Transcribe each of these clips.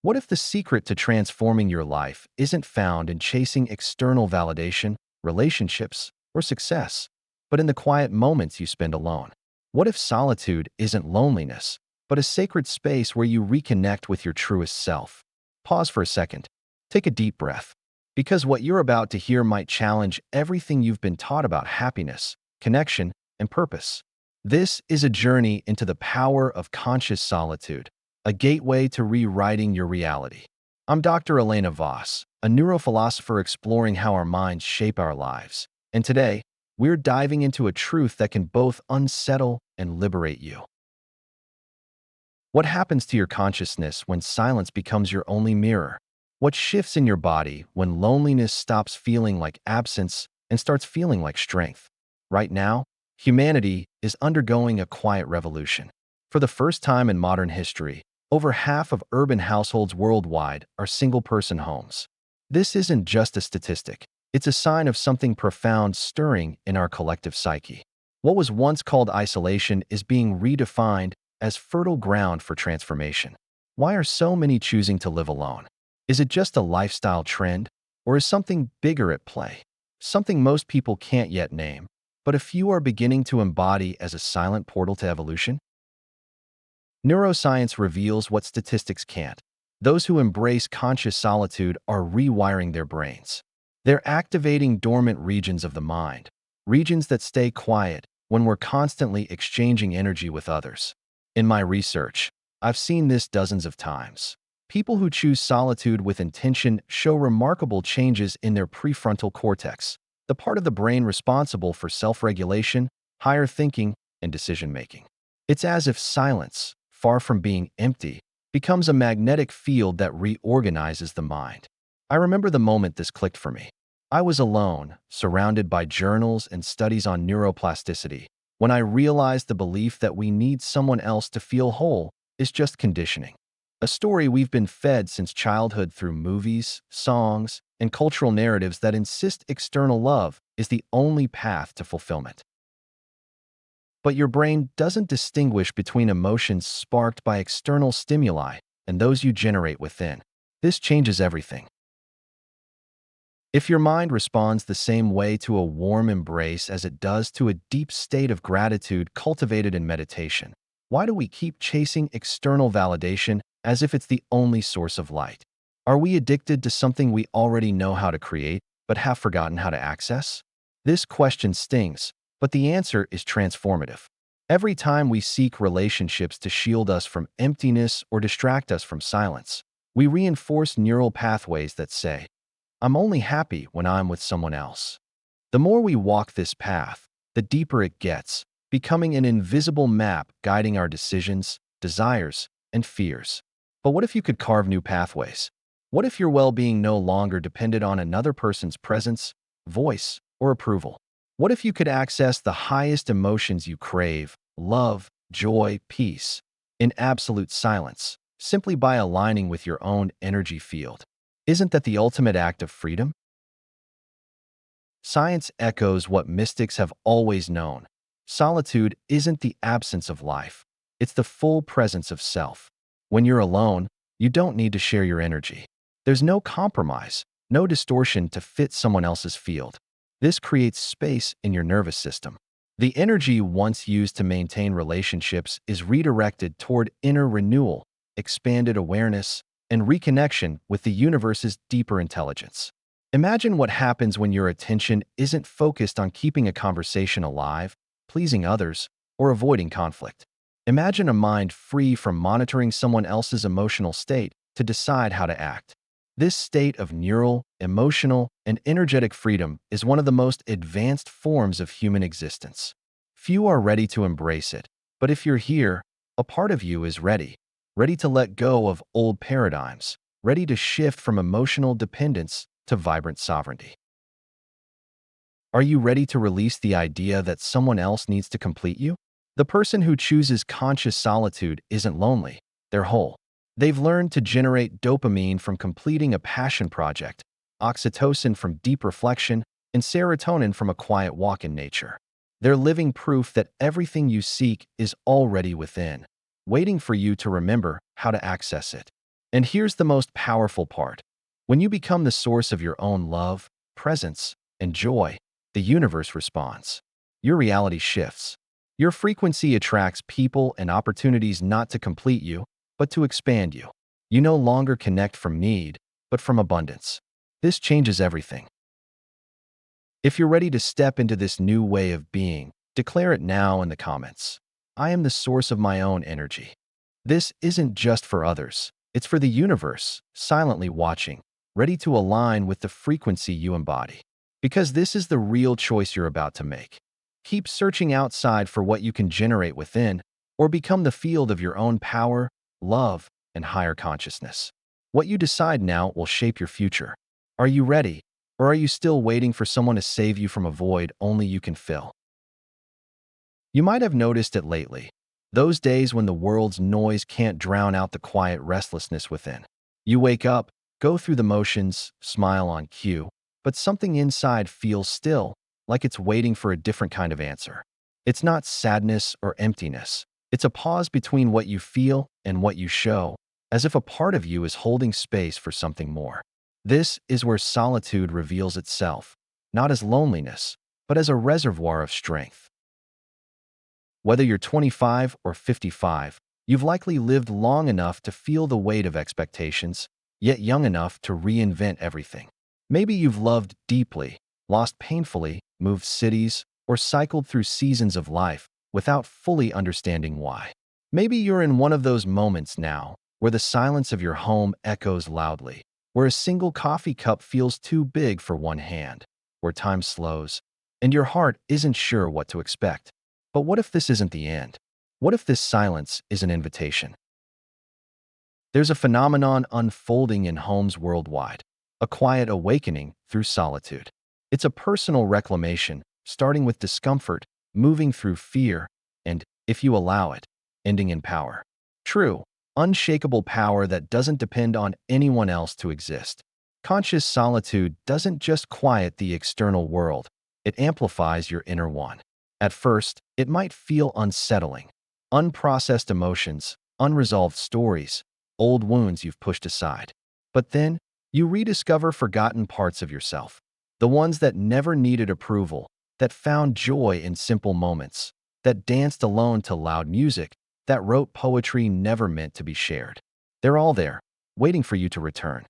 What if the secret to transforming your life isn't found in chasing external validation, relationships, or success, but in the quiet moments you spend alone? What if solitude isn't loneliness, but a sacred space where you reconnect with your truest self? Pause for a second. Take a deep breath. Because what you're about to hear might challenge everything you've been taught about happiness, connection, and purpose. This is a journey into the power of conscious solitude, a gateway to rewriting your reality. I'm Dr. Elena Voss, a neurophilosopher exploring how our minds shape our lives. And today, we're diving into a truth that can both unsettle and liberate you. What happens to your consciousness when silence becomes your only mirror? What shifts in your body when loneliness stops feeling like absence and starts feeling like strength? Right now, humanity is undergoing a quiet revolution. For the first time in modern history, over half of urban households worldwide are single-person homes. This isn't just a statistic. It's a sign of something profound stirring in our collective psyche. What was once called isolation is being redefined as fertile ground for transformation. Why are so many choosing to live alone? Is it just a lifestyle trend, or is something bigger at play? Something most people can't yet name, but a few are beginning to embody as a silent portal to evolution? Neuroscience reveals what statistics can't. Those who embrace conscious solitude are rewiring their brains. They're activating dormant regions of the mind, regions that stay quiet when we're constantly exchanging energy with others. In my research, I've seen this dozens of times. People who choose solitude with intention show remarkable changes in their prefrontal cortex, the part of the brain responsible for self-regulation, higher thinking, and decision-making. It's as if silence, far from being empty, becomes a magnetic field that reorganizes the mind. I remember the moment this clicked for me. I was alone, surrounded by journals and studies on neuroplasticity, when I realized the belief that we need someone else to feel whole is just conditioning. A story we've been fed since childhood through movies, songs, and cultural narratives that insist external love is the only path to fulfillment. But your brain doesn't distinguish between emotions sparked by external stimuli and those you generate within. This changes everything. If your mind responds the same way to a warm embrace as it does to a deep state of gratitude cultivated in meditation, why do we keep chasing external validation as if it's the only source of light? Are we addicted to something we already know how to create but have forgotten how to access? This question stings, but the answer is transformative. Every time we seek relationships to shield us from emptiness or distract us from silence, we reinforce neural pathways that say, "I'm only happy when I'm with someone else." The more we walk this path, the deeper it gets, becoming an invisible map guiding our decisions, desires, and fears. But what if you could carve new pathways? What if your well-being no longer depended on another person's presence, voice, or approval? What if you could access the highest emotions you crave, love, joy, peace, in absolute silence, simply by aligning with your own energy field? Isn't that the ultimate act of freedom? Science echoes what mystics have always known. Solitude isn't the absence of life. It's the full presence of self. When you're alone, you don't need to share your energy. There's no compromise, no distortion to fit someone else's field. This creates space in your nervous system. The energy once used to maintain relationships is redirected toward inner renewal, expanded awareness, and reconnection with the universe's deeper intelligence. Imagine what happens when your attention isn't focused on keeping a conversation alive, pleasing others, or avoiding conflict. Imagine a mind free from monitoring someone else's emotional state to decide how to act. This state of neural, emotional, and energetic freedom is one of the most advanced forms of human existence. Few are ready to embrace it, but if you're here, a part of you is ready to let go of old paradigms, ready to shift from emotional dependence to vibrant sovereignty. Are you ready to release the idea that someone else needs to complete you? The person who chooses conscious solitude isn't lonely, they're whole. They've learned to generate dopamine from completing a passion project, oxytocin from deep reflection, and serotonin from a quiet walk in nature. They're living proof that everything you seek is already within, waiting for you to remember how to access it. And here's the most powerful part. When you become the source of your own love, presence, and joy, the universe responds. Your reality shifts. Your frequency attracts people and opportunities not to complete you, but to expand you. You no longer connect from need, but from abundance. This changes everything. If you're ready to step into this new way of being, declare it now in the comments. I am the source of my own energy. This isn't just for others. It's for the universe, silently watching, ready to align with the frequency you embody. Because this is the real choice you're about to make. Keep searching outside for what you can generate within, or become the field of your own power, love, and higher consciousness. What you decide now will shape your future. Are you ready? Or are you still waiting for someone to save you from a void only you can fill? You might have noticed it lately. Those days when the world's noise can't drown out the quiet restlessness within. You wake up, go through the motions, smile on cue, but something inside feels still, like it's waiting for a different kind of answer. It's not sadness or emptiness. It's a pause between what you feel and what you show, as if a part of you is holding space for something more. This is where solitude reveals itself, not as loneliness, but as a reservoir of strength. Whether you're 25 or 55, you've likely lived long enough to feel the weight of expectations, yet young enough to reinvent everything. Maybe you've loved deeply, lost painfully, moved cities, or cycled through seasons of life without fully understanding why. Maybe you're in one of those moments now where the silence of your home echoes loudly, where a single coffee cup feels too big for one hand, where time slows, and your heart isn't sure what to expect. But what if this isn't the end? What if this silence is an invitation? There's a phenomenon unfolding in homes worldwide, a quiet awakening through solitude. It's a personal reclamation, starting with discomfort, moving through fear, and, if you allow it, ending in power. True, unshakable power that doesn't depend on anyone else to exist. Conscious solitude doesn't just quiet the external world, it amplifies your inner one. At first, it might feel unsettling. Unprocessed emotions, unresolved stories, old wounds you've pushed aside. But then, you rediscover forgotten parts of yourself. The ones that never needed approval, that found joy in simple moments, that danced alone to loud music, that wrote poetry never meant to be shared. They're all there, waiting for you to return.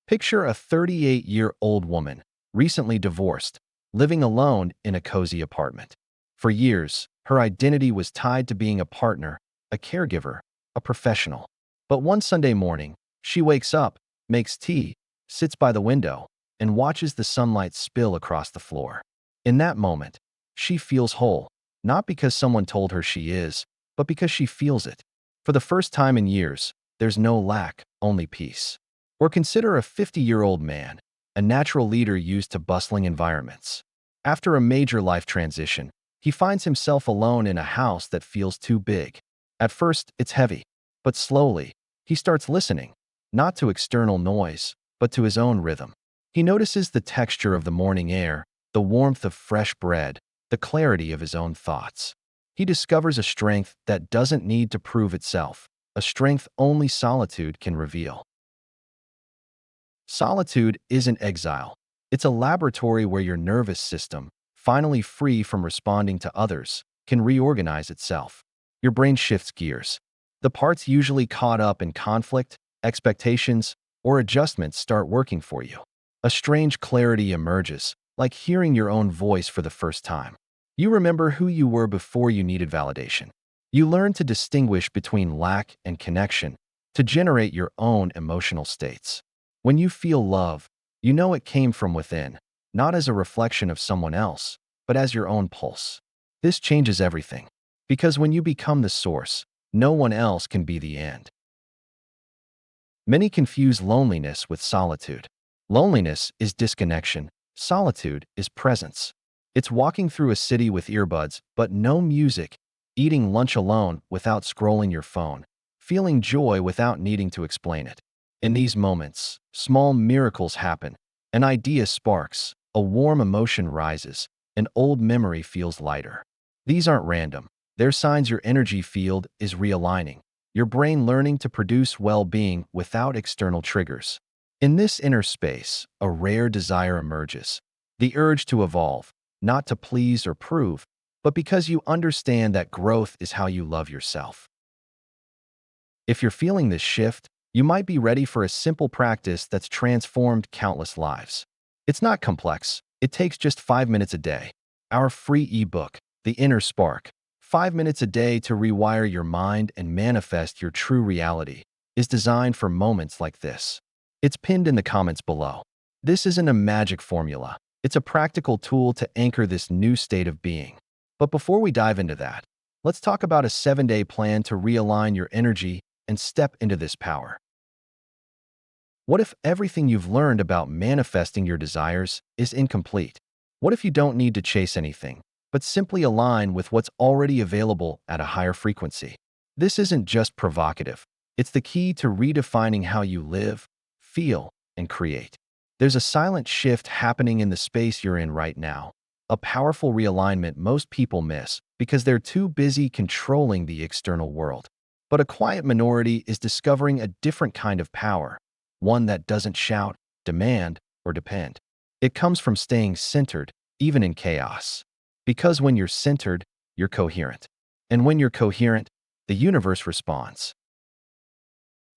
Picture a 38-year-old woman, recently divorced, living alone in a cozy apartment. For years, her identity was tied to being a partner, a caregiver, a professional. But one Sunday morning, she wakes up, makes tea, sits by the window, and watches the sunlight spill across the floor. In that moment, she feels whole, not because someone told her she is, but because she feels it. For the first time in years, there's no lack, only peace. Or consider a 50-year-old man, a natural leader used to bustling environments. After a major life transition, he finds himself alone in a house that feels too big. At first, it's heavy, but slowly, he starts listening, not to external noise, but to his own rhythm. He notices the texture of the morning air, the warmth of fresh bread, the clarity of his own thoughts. He discovers a strength that doesn't need to prove itself, a strength only solitude can reveal. Solitude isn't exile. It's a laboratory where your nervous system, finally free from responding to others, can reorganize itself. Your brain shifts gears. The parts usually caught up in conflict, expectations, or adjustments start working for you. A strange clarity emerges, like hearing your own voice for the first time. You remember who you were before you needed validation. You learn to distinguish between lack and connection, to generate your own emotional states. When you feel love, you know it came from within, not as a reflection of someone else, but as your own pulse. This changes everything, because when you become the source, no one else can be the end. Many confuse loneliness with solitude. Loneliness is disconnection. Solitude is presence. It's walking through a city with earbuds, but no music, eating lunch alone without scrolling your phone, feeling joy without needing to explain it. In these moments, small miracles happen. An idea sparks, a warm emotion rises, an old memory feels lighter. These aren't random. They're signs your energy field is realigning. your brain learning to produce well-being without external triggers. In this inner space, a rare desire emerges. The urge to evolve, not to please or prove, but because you understand that growth is how you love yourself. If you're feeling this shift, you might be ready for a simple practice that's transformed countless lives. It's not complex. It takes just 5 minutes a day. Our free ebook, The Inner Spark, 5 minutes a day to rewire your mind and manifest your true reality, is designed for moments like this. It's pinned in the comments below. This isn't a magic formula. It's a practical tool to anchor this new state of being. But before we dive into that, let's talk about a 7-day plan to realign your energy and step into this power. What if everything you've learned about manifesting your desires is incomplete? What if you don't need to chase anything, but simply align with what's already available at a higher frequency? This isn't just provocative. It's the key to redefining how you live, feel, and create. There's a silent shift happening in the space you're in right now, a powerful realignment most people miss because they're too busy controlling the external world. But a quiet minority is discovering a different kind of power, one that doesn't shout, demand, or depend. It comes from staying centered, even in chaos. Because when you're centered, you're coherent. And when you're coherent, the universe responds.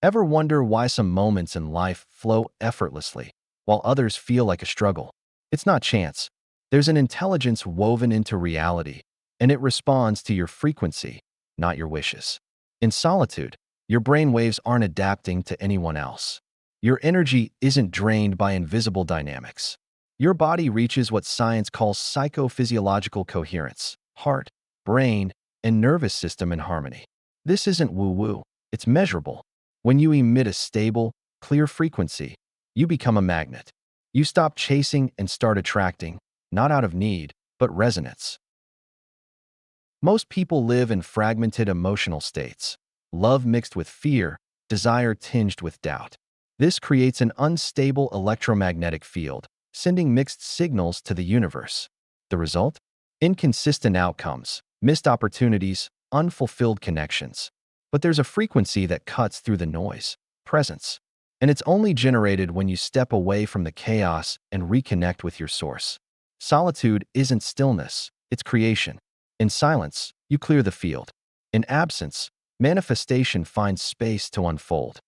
Ever wonder why some moments in life flow effortlessly, while others feel like a struggle? It's not chance. There's an intelligence woven into reality, and it responds to your frequency, not your wishes. In solitude, your brain waves aren't adapting to anyone else. Your energy isn't drained by invisible dynamics. Your body reaches what science calls psychophysiological coherence, heart, brain, and nervous system in harmony. This isn't woo-woo, it's measurable. When you emit a stable, clear frequency, you become a magnet. You stop chasing and start attracting, not out of need, but resonance. Most people live in fragmented emotional states, love mixed with fear, desire tinged with doubt. This creates an unstable electromagnetic field, sending mixed signals to the universe. The result? Inconsistent outcomes, missed opportunities, unfulfilled connections. But there's a frequency that cuts through the noise, presence. And it's only generated when you step away from the chaos and reconnect with your source. Solitude isn't stillness, it's creation. In silence, you clear the field. In absence, manifestation finds space to unfold.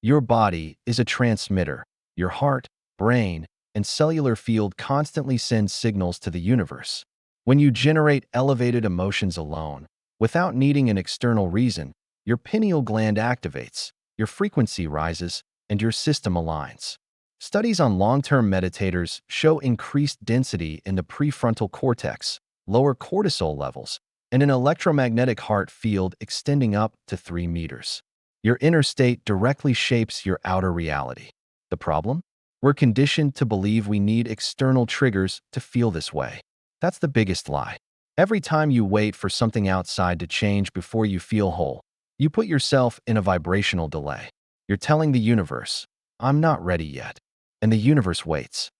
Your body is a transmitter. Your heart, brain, and cellular field constantly send signals to the universe. When you generate elevated emotions alone, without needing an external reason, your pineal gland activates, your frequency rises, and your system aligns. Studies on long-term meditators show increased density in the prefrontal cortex, lower cortisol levels, and an electromagnetic heart field extending up to 3 meters. Your inner state directly shapes your outer reality. The problem? We're conditioned to believe we need external triggers to feel this way. That's the biggest lie. Every time you wait for something outside to change before you feel whole, you put yourself in a vibrational delay. You're telling the universe, I'm not ready yet. And the universe waits.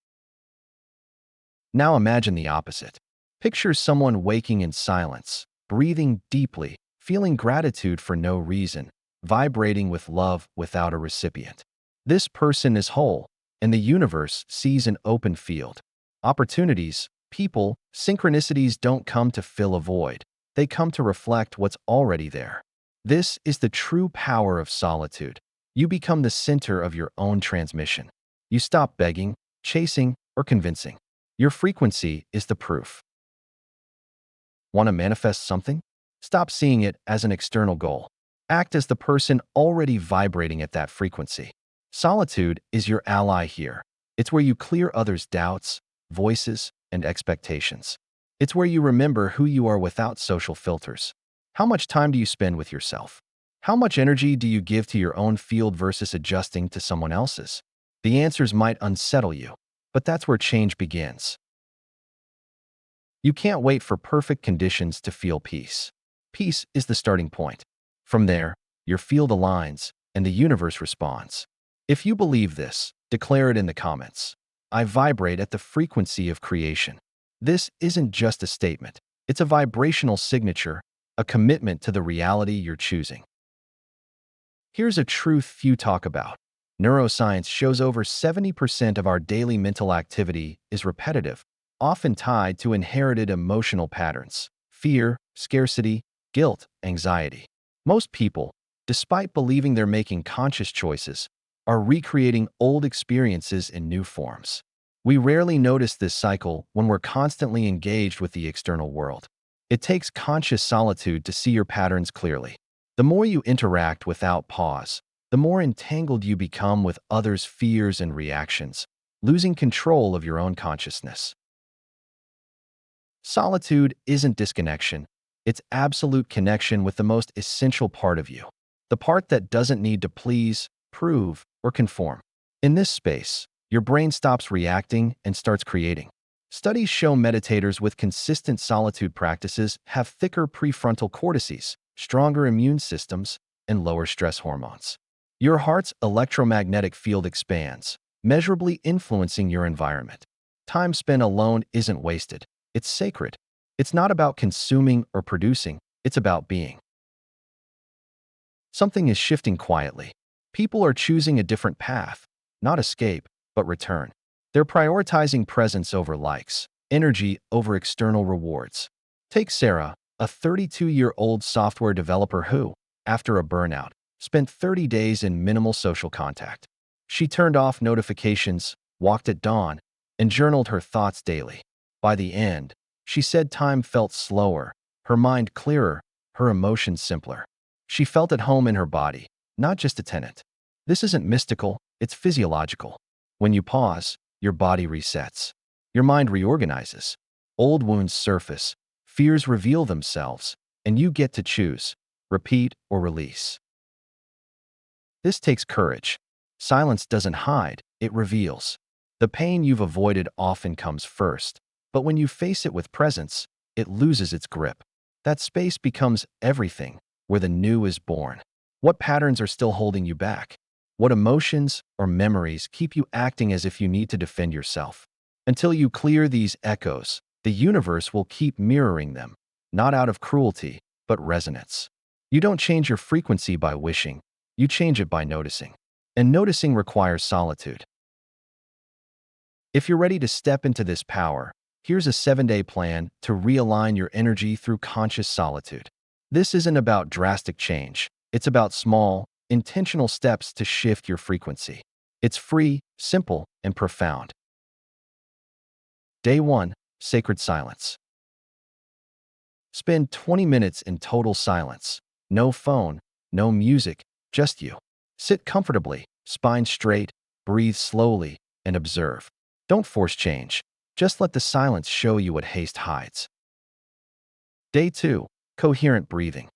Now imagine the opposite. Picture someone waking in silence, breathing deeply, feeling gratitude for no reason, vibrating with love without a recipient. This person is whole, and the universe sees an open field. Opportunities, people, synchronicities don't come to fill a void. They come to reflect what's already there. This is the true power of solitude. You become the center of your own transmission. You stop begging, chasing, or convincing. Your frequency is the proof. Want to manifest something? Stop seeing it as an external goal. Act as the person already vibrating at that frequency. Solitude is your ally here. It's where you clear others' doubts, voices, and expectations. It's where you remember who you are without social filters. How much time do you spend with yourself? How much energy do you give to your own field versus adjusting to someone else's? The answers might unsettle you, but that's where change begins. You can't wait for perfect conditions to feel peace. Peace is the starting point. From there, your field aligns, and the universe responds. If you believe this, declare it in the comments. I vibrate at the frequency of creation. This isn't just a statement. It's a vibrational signature, a commitment to the reality you're choosing. Here's a truth few talk about. Neuroscience shows over 70% of our daily mental activity is repetitive, often tied to inherited emotional patterns: fear, scarcity, guilt, anxiety. Most people, despite believing they're making conscious choices, are recreating old experiences in new forms. We rarely notice this cycle when we're constantly engaged with the external world. It takes conscious solitude to see your patterns clearly. The more you interact without pause, the more entangled you become with others' fears and reactions, losing control of your own consciousness. Solitude isn't disconnection, it's absolute connection with the most essential part of you, the part that doesn't need to please, prove, or conform. In this space, your brain stops reacting and starts creating. Studies show meditators with consistent solitude practices have thicker prefrontal cortices, stronger immune systems, and lower stress hormones. Your heart's electromagnetic field expands, measurably influencing your environment. Time spent alone isn't wasted. It's sacred. It's not about consuming or producing, it's about being. Something is shifting quietly. People are choosing a different path, not escape, but return. They're prioritizing presence over likes, energy over external rewards. Take Sarah, a 32-year-old software developer who, after a burnout, spent 30 days in minimal social contact. She turned off notifications, walked at dawn, and journaled her thoughts daily. By the end, she said time felt slower, her mind clearer, her emotions simpler. She felt at home in her body, not just a tenant. This isn't mystical, it's physiological. When you pause, your body resets. Your mind reorganizes. Old wounds surface, fears reveal themselves, and you get to choose, repeat or release. This takes courage. Silence doesn't hide, it reveals. The pain you've avoided often comes first, but when you face it with presence, it loses its grip. That space becomes everything, where the new is born. What patterns are still holding you back? What emotions or memories keep you acting as if you need to defend yourself? Until you clear these echoes, the universe will keep mirroring them, not out of cruelty, but resonance. You don't change your frequency by wishing, you change it by noticing. And noticing requires solitude. If you're ready to step into this power, here's a 7-day plan to realign your energy through conscious solitude. This isn't about drastic change. It's about small, intentional steps to shift your frequency. It's free, simple, and profound. Day 1. Sacred silence. Spend 20 minutes in total silence. No phone, no music, just you. Sit comfortably, spine straight, breathe slowly, and observe. Don't force change. Just let the silence show you what haste hides. Day 2. Coherent breathing.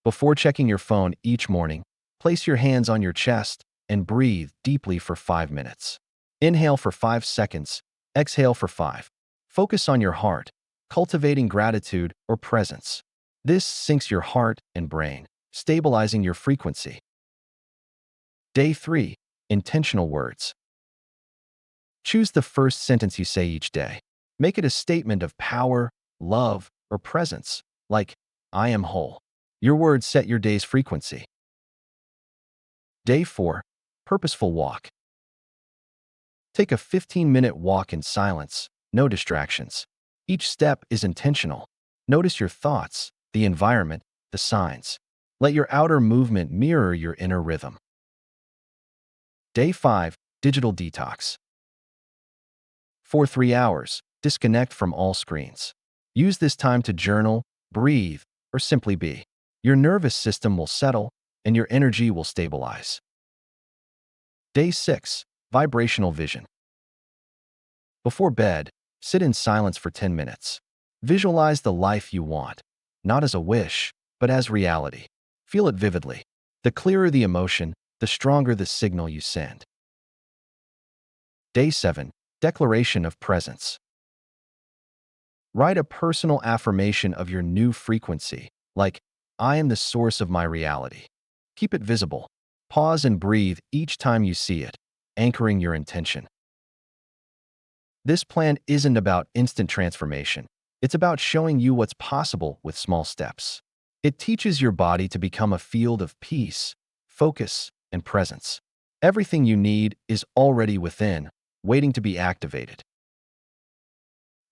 Before checking your phone each morning, place your hands on your chest and breathe deeply for 5 minutes. Inhale for 5 seconds, exhale for 5. Focus on your heart, cultivating gratitude or presence. This syncs your heart and brain, stabilizing your frequency. Day 3. Intentional words. Choose the first sentence you say each day. Make it a statement of power, love, or presence, like, I am whole. Your words set your day's frequency. Day 4. Purposeful walk. Take a 15-minute walk in silence, no distractions. Each step is intentional. Notice your thoughts, the environment, the signs. Let your outer movement mirror your inner rhythm. Day 5. Digital detox. For 3 hours, disconnect from all screens. Use this time to journal, breathe, or simply be. Your nervous system will settle, and your energy will stabilize. Day 6. Vibrational vision. Before bed, sit in silence for 10 minutes. Visualize the life you want, not as a wish, but as reality. Feel it vividly. The clearer the emotion, the stronger the signal you send. Day 7. Declaration of presence. Write a personal affirmation of your new frequency, like, I am the source of my reality. Keep it visible. Pause and breathe each time you see it, anchoring your intention. This plan isn't about instant transformation. It's about showing you what's possible with small steps. It teaches your body to become a field of peace, focus, and presence. Everything you need is already within, waiting to be activated.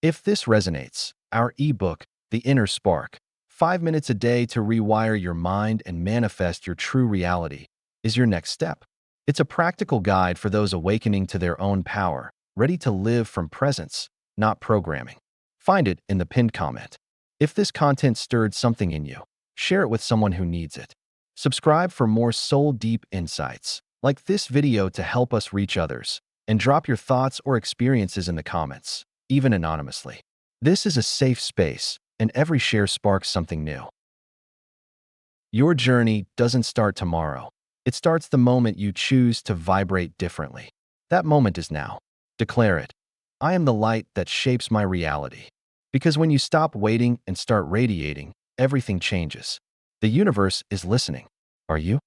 If this resonates, our ebook, The Inner Spark, 5 minutes a day to rewire your mind and manifest your true reality, is your next step. It's a practical guide for those awakening to their own power, ready to live from presence, not programming. Find it in the pinned comment. If this content stirred something in you, share it with someone who needs it. Subscribe for more soul-deep insights, like this video to help us reach others, and drop your thoughts or experiences in the comments, even anonymously. This is a safe space, and every share sparks something new. Your journey doesn't start tomorrow. It starts the moment you choose to vibrate differently. That moment is now. Declare it. I am the light that shapes my reality. Because when you stop waiting and start radiating, everything changes. The universe is listening. Are you?